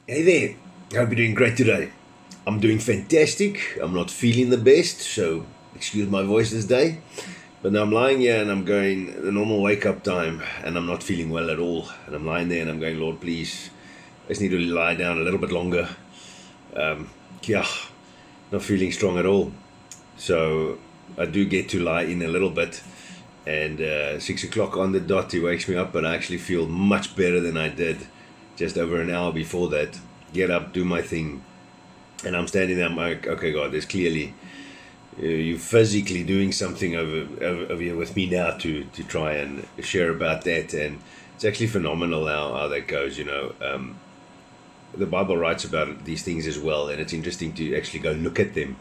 Hey there, hope you're doing great today. I'm doing fantastic. I'm not feeling the best, so excuse my voice this day. But I'm lying here and I'm going the normal wake up time and I'm not feeling well at all. And I'm lying there and I'm going, Lord, please, I just need to lie down a little bit longer. Yeah, not feeling strong at all. So I do get to lie in a little bit. And 6 o'clock on the dot, he wakes me up, but I actually feel much better than I did just over an hour before that. Get up, do my thing, and I'm standing there. I'm like, okay, God, there's clearly you physically doing something over here with me now to try and share about that, and it's actually phenomenal how that goes. The Bible writes about these things as well, and it's interesting to actually go look at them.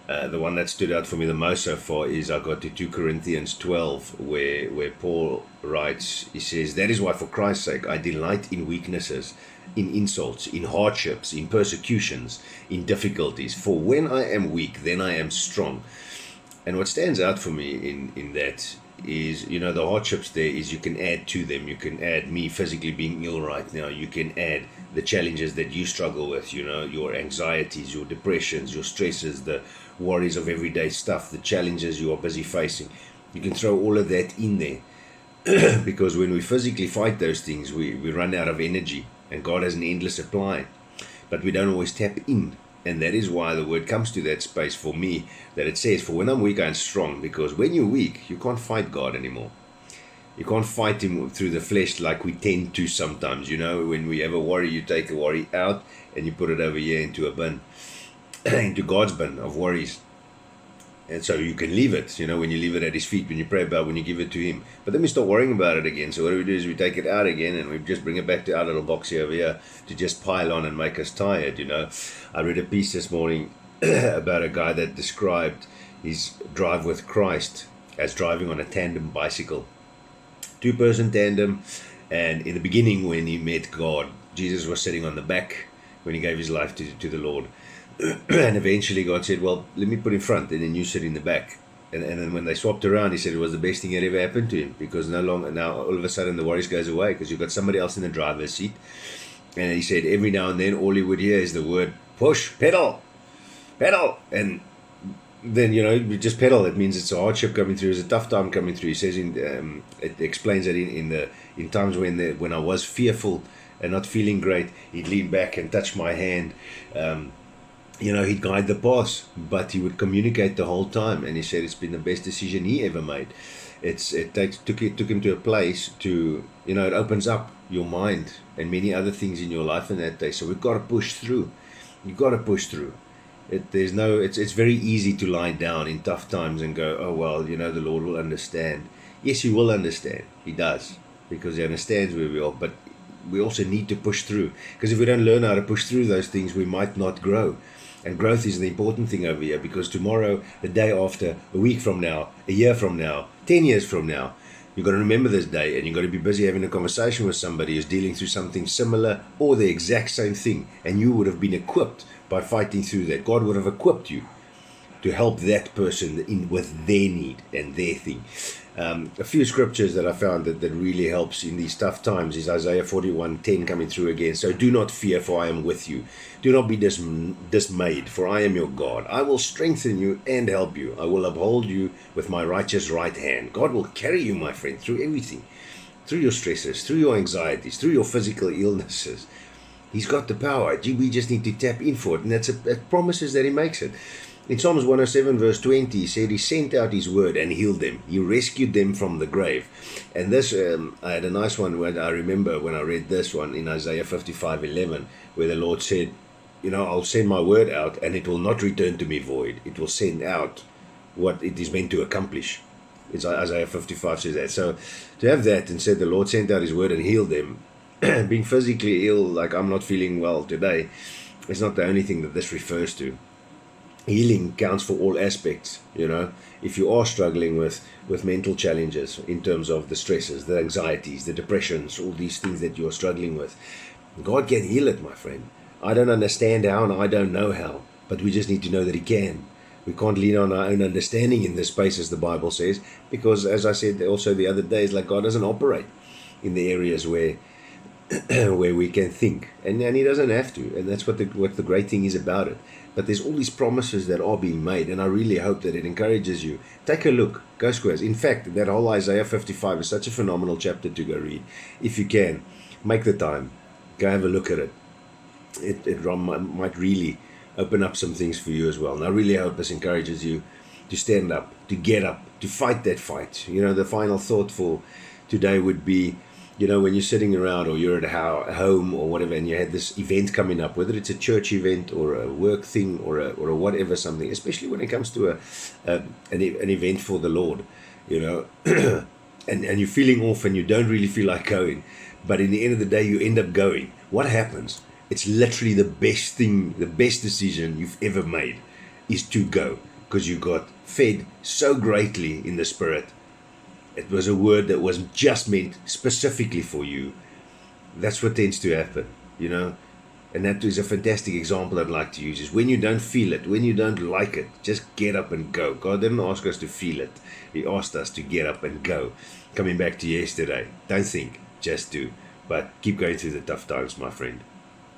The one that stood out for me the most so far is I got to 2 Corinthians 12, where Paul writes, he says, "That is why for Christ's sake I delight in weaknesses, in insults, in hardships, in persecutions, in difficulties. For when I am weak, then I am strong." And what stands out for me in that is, the hardships there is you can add to them. You can add me physically being ill right now. You can add the challenges that you struggle with, your anxieties, your depressions, your stresses, the worries of everyday stuff, the challenges you are busy facing. You can throw all of that in there because when we physically fight those things, we run out of energy and God has an endless supply, but we don't always tap in. And that is why the word comes to that space for me, that it says, for when I'm weak, I'm strong. Because when you're weak, you can't fight God anymore. You can't fight him through the flesh like we tend to sometimes. When we have a worry, you take a worry out and you put it over here into a bin, into God's bin of worries. And so you can leave it, when you leave it at his feet, when you pray about it, when you give it to him. But then we start worrying about it again. So what we do is we take it out again and we just bring it back to our little box over here to just pile on and make us tired, I read a piece this morning about a guy that described his drive with Christ as driving on a tandem bicycle. Two-person tandem. And in the beginning, when he met God, Jesus was sitting on the back when he gave his life to the Lord. And eventually God said, well, let me put in front and then you sit in the back. And then when they swapped around, he said it was the best thing that ever happened to him, because now all of a sudden the worries goes away because you've got somebody else in the driver's seat. And he said every now and then all he would hear is the word push, pedal, pedal. And then, you just pedal. It means it's a hardship coming through, it's a tough time coming through. He says it explains that in times when I was fearful and not feeling great, he'd lean back and touch my hand. He'd guide the path, but he would communicate the whole time. And he said it's been the best decision he ever made. It took him to a place to, it opens up your mind and many other things in your life in that day. So we've got to push through. You've got to push through. It's very easy to lie down in tough times and go, oh, well, the Lord will understand. Yes, he will understand. He does, because he understands where we are. But we also need to push through, because if we don't learn how to push through those things, we might not grow. And growth is the important thing over here, because tomorrow, the day after, a week from now, a year from now, 10 years from now, you've got to remember this day, and you've got to be busy having a conversation with somebody who's dealing through something similar or the exact same thing. And you would have been equipped by fighting through that. God would have equipped you to help that person with their need and their thing. A few scriptures that I found that really helps in these tough times is Isaiah 41:10 coming through again. So do not fear, for I am with you. Do not be dismayed, for I am your God. I will strengthen you and help you. I will uphold you with my righteous right hand. God will carry you, my friend, through everything, through your stresses, through your anxieties, through your physical illnesses. He's got the power. We just need to tap in for it. And that promises that he makes it. In Psalms 107 verse 20, he said he sent out his word and healed them. He rescued them from the grave. And this, I had a nice one when I remember when I read this one in Isaiah 55:11, where the Lord said, I'll send my word out and it will not return to me void. It will send out what it is meant to accomplish. It's Isaiah 55 says that. So to have that and said the Lord sent out his word and healed them, being physically ill, like I'm not feeling well today, is not the only thing that this refers to. Healing counts for all aspects. If you are struggling with mental challenges in terms of the stresses, the anxieties, the depressions, all these things that you're struggling with, God can heal it, my friend. I don't understand how and I don't know how, but we just need to know that he can. We can't lean on our own understanding in this space, as the Bible says, because as I said also the other day, it's like God doesn't operate in the areas where where we can think, and he doesn't have to, and that's what the great thing is about it. But there's all these promises that are being made, and I really hope that it encourages you. Take a look, go squares. In fact, that whole Isaiah 55 is such a phenomenal chapter to go read. If you can, make the time, go have a look at it. It might really open up some things for you as well. And I really hope this encourages you to stand up, to get up, to fight that fight. You know, the final thought for today would be, you know, when you're sitting around or you're at home or whatever, and you had this event coming up, whether it's a church event or a work thing or a whatever, something, especially when it comes to an event for the Lord, you know, and you're feeling off and you don't really feel like going, but in the end of the day, you end up going. What happens? It's literally the best thing, the best decision you've ever made is to go, because you got fed so greatly in the Spirit. It was a word that was just meant specifically for you. That's what tends to happen, you know. And that is a fantastic example I'd like to use, is when you don't feel it, when you don't like it, just get up and go. God didn't ask us to feel it. He asked us to get up and go. Coming back to yesterday, don't think, just do. But keep going through the tough times, my friend.